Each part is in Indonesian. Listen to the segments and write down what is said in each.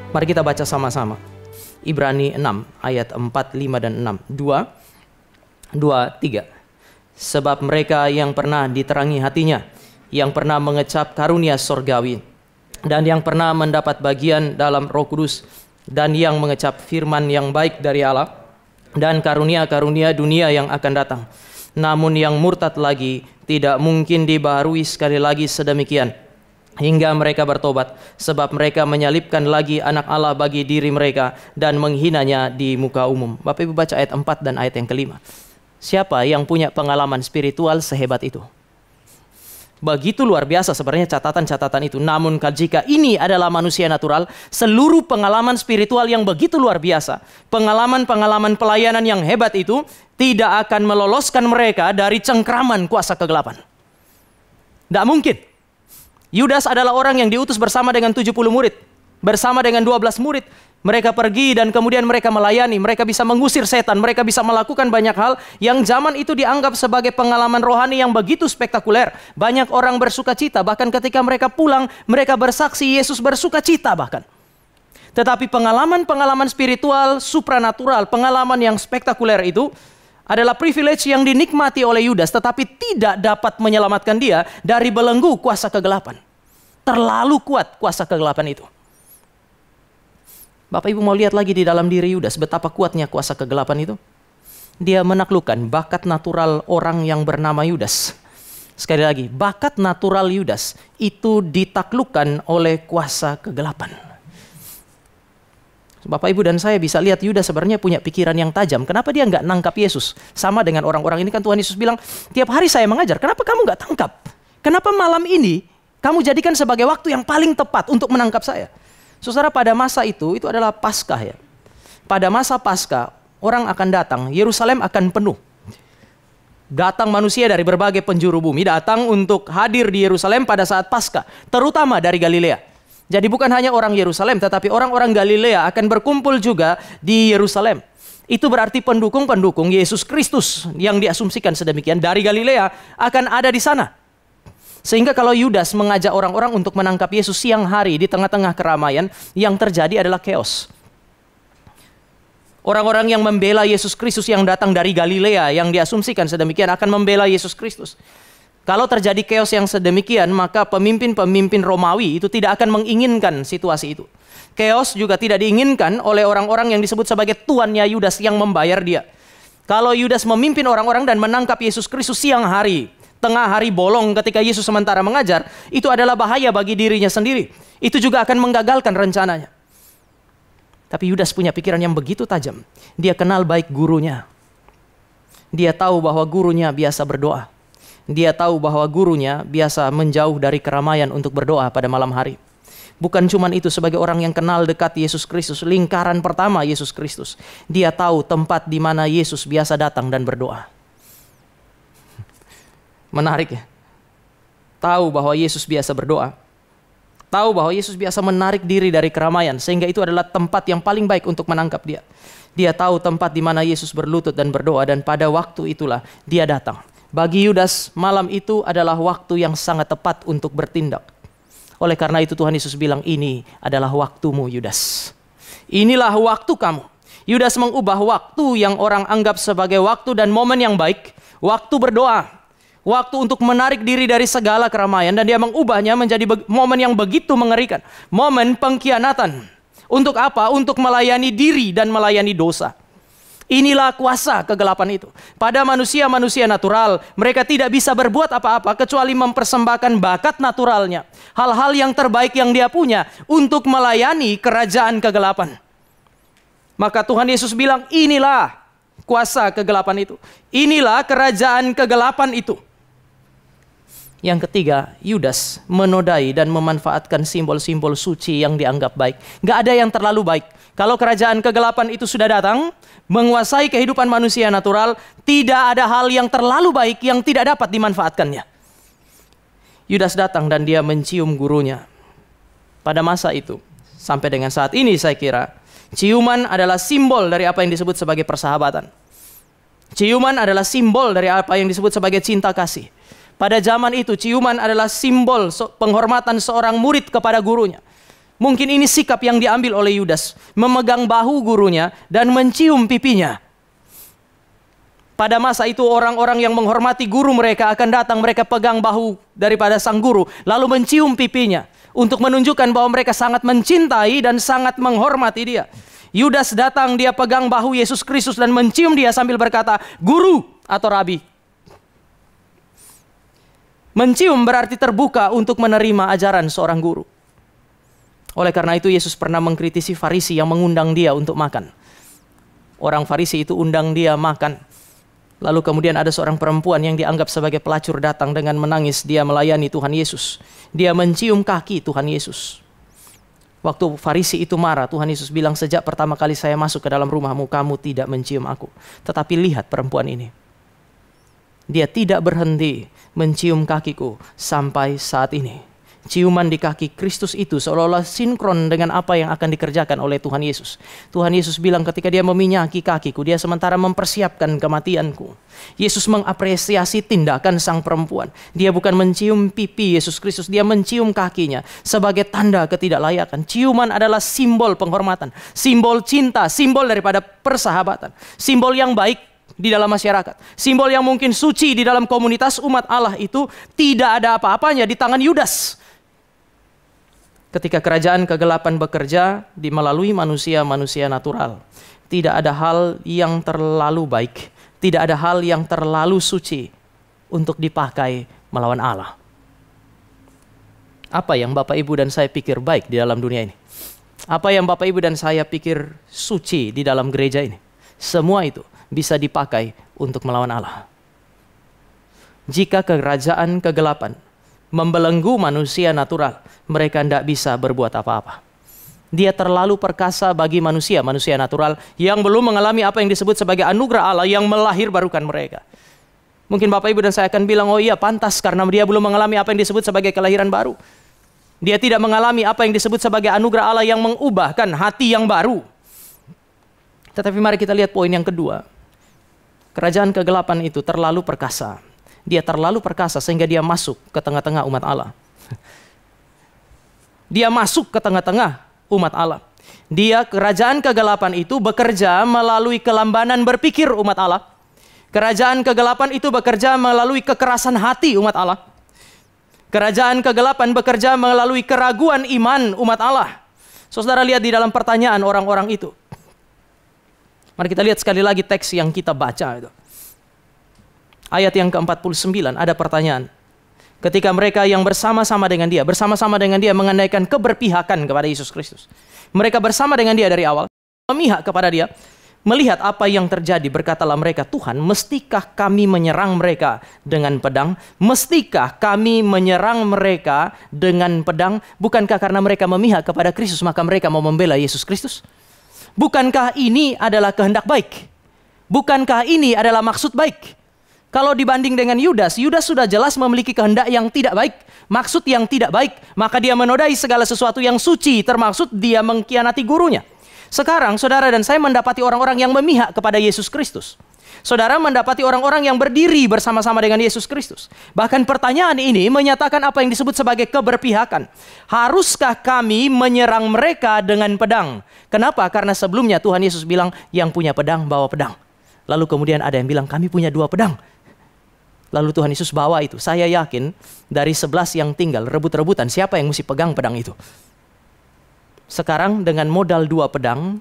Mari kita baca sama-sama. Ibrani 6 ayat 4, 5 dan 6. 2, 3. Sebab mereka yang pernah diterangi hatinya, yang pernah mengecap karunia sorgawi, dan yang pernah mendapat bagian dalam Roh Kudus, dan yang mengecap firman yang baik dari Allah, dan karunia-karunia dunia yang akan datang. Namun yang murtad lagi tidak mungkin dibaharui sekali lagi sedemikian hingga mereka bertobat, sebab mereka menyalibkan lagi anak Allah bagi diri mereka dan menghinanya di muka umum. Bapak Ibu baca ayat 4 dan ayat yang kelima. Siapa yang punya pengalaman spiritual sehebat itu? Begitu luar biasa sebenarnya catatan-catatan itu. Namun jika ini adalah manusia natural, seluruh pengalaman spiritual yang begitu luar biasa, pengalaman-pengalaman pelayanan yang hebat itu tidak akan meloloskan mereka dari cengkraman kuasa kegelapan. Tidak mungkin. Yudas adalah orang yang diutus bersama dengan 70 murid. Bersama dengan 12 murid. Mereka pergi dan kemudian mereka melayani. Mereka bisa mengusir setan. Mereka bisa melakukan banyak hal yang zaman itu dianggap sebagai pengalaman rohani yang begitu spektakuler. Banyak orang bersuka cita. Bahkan ketika mereka pulang, mereka bersaksi Yesus bersuka cita bahkan. Tetapi pengalaman-pengalaman spiritual, supranatural, pengalaman yang spektakuler itu adalah privilege yang dinikmati oleh Yudas, tetapi tidak dapat menyelamatkan dia dari belenggu kuasa kegelapan. Terlalu kuat kuasa kegelapan itu. Bapak Ibu mau lihat lagi di dalam diri Yudas betapa kuatnya kuasa kegelapan itu. Dia menaklukkan bakat natural orang yang bernama Yudas. Sekali lagi, bakat natural Yudas itu ditaklukkan oleh kuasa kegelapan. Bapak Ibu dan saya bisa lihat Yudas sebenarnya punya pikiran yang tajam. Kenapa dia nggak nangkap Yesus? Sama dengan orang-orang ini kan Tuhan Yesus bilang, tiap hari saya mengajar, kenapa kamu nggak tangkap? Kenapa malam ini kamu jadikan sebagai waktu yang paling tepat untuk menangkap saya? Saudara, pada masa itu adalah Paskah ya. Pada masa Paskah, orang akan datang, Yerusalem akan penuh. Datang manusia dari berbagai penjuru bumi, datang untuk hadir di Yerusalem pada saat Paskah, terutama dari Galilea. Jadi bukan hanya orang Yerusalem, tetapi orang-orang Galilea akan berkumpul juga di Yerusalem. Itu berarti pendukung-pendukung Yesus Kristus yang diasumsikan sedemikian dari Galilea akan ada di sana. Sehingga kalau Yudas mengajak orang-orang untuk menangkap Yesus siang hari di tengah-tengah keramaian, yang terjadi adalah chaos. Orang-orang yang membela Yesus Kristus yang datang dari Galilea yang diasumsikan sedemikian akan membela Yesus Kristus. Kalau terjadi chaos yang sedemikian, maka pemimpin-pemimpin Romawi itu tidak akan menginginkan situasi itu. Chaos juga tidak diinginkan oleh orang-orang yang disebut sebagai tuannya Yudas yang membayar dia. Kalau Yudas memimpin orang-orang dan menangkap Yesus Kristus siang hari, tengah hari bolong ketika Yesus sementara mengajar, itu adalah bahaya bagi dirinya sendiri. Itu juga akan menggagalkan rencananya. Tapi Yudas punya pikiran yang begitu tajam. Dia kenal baik gurunya. Dia tahu bahwa gurunya biasa berdoa. Dia tahu bahwa gurunya biasa menjauh dari keramaian untuk berdoa pada malam hari. Bukan cuma itu, sebagai orang yang kenal dekat Yesus Kristus, lingkaran pertama Yesus Kristus, dia tahu tempat di mana Yesus biasa datang dan berdoa. Menarik ya. Tahu bahwa Yesus biasa berdoa. Tahu bahwa Yesus biasa menarik diri dari keramaian, sehingga itu adalah tempat yang paling baik untuk menangkap dia. Dia tahu tempat di mana Yesus berlutut dan berdoa, dan pada waktu itulah dia datang. Bagi Yudas, malam itu adalah waktu yang sangat tepat untuk bertindak. Oleh karena itu Tuhan Yesus bilang, ini adalah waktumu Yudas. Inilah waktu kamu. Yudas mengubah waktu yang orang anggap sebagai waktu dan momen yang baik, waktu berdoa, waktu untuk menarik diri dari segala keramaian, dan dia mengubahnya menjadi momen yang begitu mengerikan. Momen pengkhianatan. Untuk apa? Untuk melayani diri dan melayani dosa. Inilah kuasa kegelapan itu. Pada manusia-manusia natural, mereka tidak bisa berbuat apa-apa kecuali mempersembahkan bakat naturalnya. Hal-hal yang terbaik yang dia punya untuk melayani kerajaan kegelapan. Maka Tuhan Yesus bilang, inilah kuasa kegelapan itu. Inilah kerajaan kegelapan itu. Yang ketiga, Yudas menodai dan memanfaatkan simbol-simbol suci yang dianggap baik. Gak ada yang terlalu baik. Kalau kerajaan kegelapan itu sudah datang, menguasai kehidupan manusia natural, tidak ada hal yang terlalu baik yang tidak dapat dimanfaatkannya. Yudas datang dan dia mencium gurunya. Pada masa itu, sampai dengan saat ini saya kira, ciuman adalah simbol dari apa yang disebut sebagai persahabatan. Ciuman adalah simbol dari apa yang disebut sebagai cinta kasih. Pada zaman itu, ciuman adalah simbol penghormatan seorang murid kepada gurunya. Mungkin ini sikap yang diambil oleh Yudas, memegang bahu gurunya dan mencium pipinya. Pada masa itu orang-orang yang menghormati guru mereka akan datang, mereka pegang bahu daripada sang guru, lalu mencium pipinya untuk menunjukkan bahwa mereka sangat mencintai dan sangat menghormati dia. Yudas datang, dia pegang bahu Yesus Kristus dan mencium dia sambil berkata, "Guru" atau "Rabi". Mencium berarti terbuka untuk menerima ajaran seorang guru. Oleh karena itu Yesus pernah mengkritisi Farisi yang mengundang dia untuk makan. Orang Farisi itu undang dia makan. Lalu kemudian ada seorang perempuan yang dianggap sebagai pelacur datang dengan menangis. Dia melayani Tuhan Yesus. Dia mencium kaki Tuhan Yesus. Waktu Farisi itu marah, Tuhan Yesus bilang, "Sejak pertama kali saya masuk ke dalam rumahmu, kamu tidak mencium aku. Tetapi lihat perempuan ini. Dia tidak berhenti mencium kakiku sampai saat ini." Ciuman di kaki Kristus itu seolah-olah sinkron dengan apa yang akan dikerjakan oleh Tuhan Yesus. Tuhan Yesus bilang ketika dia meminyaki kakiku, dia sementara mempersiapkan kematianku. Yesus mengapresiasi tindakan sang perempuan. Dia bukan mencium pipi Yesus Kristus, dia mencium kakinya sebagai tanda ketidaklayakan. Ciuman adalah simbol penghormatan, simbol cinta, simbol daripada persahabatan, simbol yang baik di dalam masyarakat. Simbol yang mungkin suci di dalam komunitas umat Allah itu tidak ada apa-apanya di tangan Yudas. Ketika kerajaan kegelapan bekerja melalui manusia-manusia natural, tidak ada hal yang terlalu baik, tidak ada hal yang terlalu suci untuk dipakai melawan Allah. Apa yang Bapak Ibu dan saya pikir baik di dalam dunia ini? Apa yang Bapak Ibu dan saya pikir suci di dalam gereja ini? Semua itu bisa dipakai untuk melawan Allah. Jika kerajaan kegelapan membelenggu manusia natural, mereka tidak bisa berbuat apa-apa. Dia terlalu perkasa bagi manusia natural yang belum mengalami apa yang disebut sebagai anugerah Allah yang melahirbarukan mereka. Mungkin Bapak Ibu dan saya akan bilang, "Oh iya, pantas karena dia belum mengalami apa yang disebut sebagai kelahiran baru. Dia tidak mengalami apa yang disebut sebagai anugerah Allah yang mengubahkan hati yang baru." Tetapi mari kita lihat poin yang kedua. Kerajaan kegelapan itu terlalu perkasa. Dia terlalu perkasa sehingga dia masuk ke tengah-tengah umat Allah. Dia masuk ke tengah-tengah umat Allah. Kerajaan kegelapan itu bekerja melalui kelambanan berpikir umat Allah. Kerajaan kegelapan itu bekerja melalui kekerasan hati umat Allah. Kerajaan kegelapan bekerja melalui keraguan iman umat Allah. Saudara lihat di dalam pertanyaan orang-orang itu. Mari kita lihat sekali lagi teks yang kita baca itu. Ayat yang ke-49 ada pertanyaan. Ketika mereka yang bersama-sama dengan dia mengandaikan keberpihakan kepada Yesus Kristus. Mereka bersama dengan dia dari awal, memihak kepada dia. Melihat apa yang terjadi, berkatalah mereka, "Tuhan, mestikah kami menyerang mereka dengan pedang? Mestikah kami menyerang mereka dengan pedang? Bukankah karena mereka memihak kepada Kristus, maka mereka mau membela Yesus Kristus? Bukankah ini adalah kehendak baik? Bukankah ini adalah maksud baik?" Kalau dibanding dengan Yudas sudah jelas memiliki kehendak yang tidak baik, maksud yang tidak baik, maka dia menodai segala sesuatu yang suci, termasuk dia mengkhianati gurunya. Sekarang saudara dan saya mendapati orang-orang yang memihak kepada Yesus Kristus. Saudara mendapati orang-orang yang berdiri bersama-sama dengan Yesus Kristus. Bahkan pertanyaan ini menyatakan apa yang disebut sebagai keberpihakan. Haruskah kami menyerang mereka dengan pedang? Kenapa? Karena sebelumnya Tuhan Yesus bilang, "Yang punya pedang bawa pedang." Lalu kemudian ada yang bilang, "Kami punya 2 pedang." Lalu Tuhan Yesus bawa itu. Saya yakin dari 11 yang tinggal rebut-rebutan siapa yang mesti pegang pedang itu. Sekarang dengan modal 2 pedang,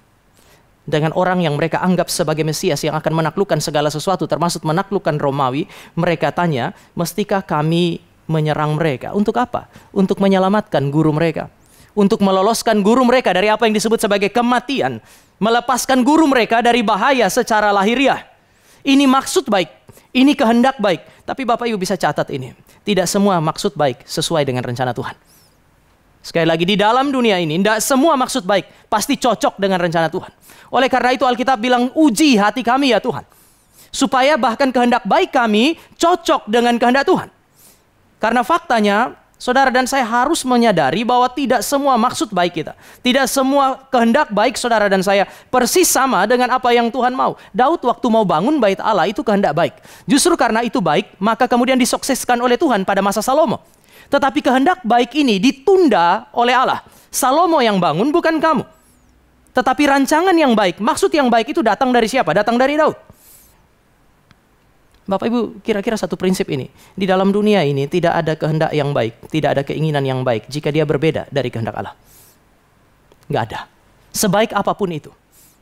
dengan orang yang mereka anggap sebagai Mesias yang akan menaklukkan segala sesuatu termasuk menaklukkan Romawi, mereka tanya, "Mestikah kami menyerang mereka?" Untuk apa? Untuk menyelamatkan guru mereka. Untuk meloloskan guru mereka dari apa yang disebut sebagai kematian. Melepaskan guru mereka dari bahaya secara lahiriah. Ini maksud baik. Ini kehendak baik. Tapi Bapak Ibu bisa catat ini. Tidak semua maksud baik sesuai dengan rencana Tuhan. Sekali lagi, di dalam dunia ini, tidak semua maksud baik pasti cocok dengan rencana Tuhan. Oleh karena itu Alkitab bilang, "Uji hati kami ya Tuhan." Supaya bahkan kehendak baik kami cocok dengan kehendak Tuhan. Karena faktanya, saudara dan saya harus menyadari bahwa tidak semua maksud baik kita. Tidak semua kehendak baik saudara dan saya persis sama dengan apa yang Tuhan mau. Daud waktu mau bangun bait Allah itu kehendak baik. Justru karena itu baik, maka kemudian disukseskan oleh Tuhan pada masa Salomo. Tetapi kehendak baik ini ditunda oleh Allah. Salomo yang bangun, bukan kamu. Tetapi rancangan yang baik, maksud yang baik itu datang dari siapa? Datang dari Daud. Bapak Ibu, kira-kira satu prinsip ini. Di dalam dunia ini tidak ada kehendak yang baik, tidak ada keinginan yang baik jika dia berbeda dari kehendak Allah. Nggak ada. Sebaik apapun itu.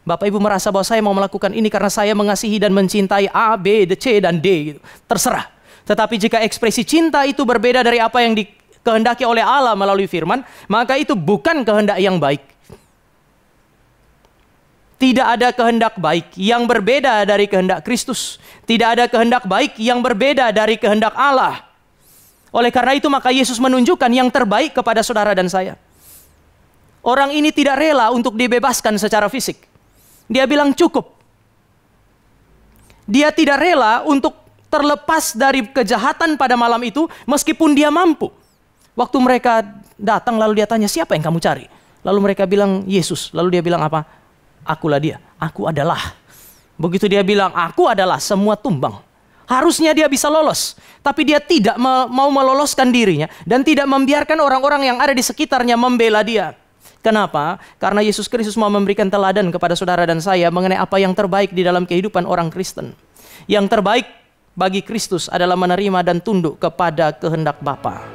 Bapak Ibu merasa bahwa saya mau melakukan ini karena saya mengasihi dan mencintai A, B, C, dan D. Gitu. Terserah. Tetapi jika ekspresi cinta itu berbeda dari apa yang dikehendaki oleh Allah melalui firman, maka itu bukan kehendak yang baik. Tidak ada kehendak baik yang berbeda dari kehendak Kristus. Tidak ada kehendak baik yang berbeda dari kehendak Allah. Oleh karena itu maka Yesus menunjukkan yang terbaik kepada saudara dan saya. Orang ini tidak rela untuk dibebaskan secara fisik. Dia bilang cukup. Dia tidak rela untuk terlepas dari kejahatan pada malam itu meskipun dia mampu. Waktu mereka datang lalu dia tanya, siapa yang kamu cari? Lalu mereka bilang Yesus. Lalu dia bilang apa? Akulah dia. Aku adalah. Begitu dia bilang aku adalah, semua tumbang. Harusnya dia bisa lolos. Tapi dia tidak mau meloloskan dirinya. Dan tidak membiarkan orang-orang yang ada di sekitarnya membela dia. Kenapa? Karena Yesus Kristus mau memberikan teladan kepada saudara dan saya mengenai apa yang terbaik di dalam kehidupan orang Kristen. Yang terbaik bagi Kristus adalah menerima dan tunduk kepada kehendak Bapa.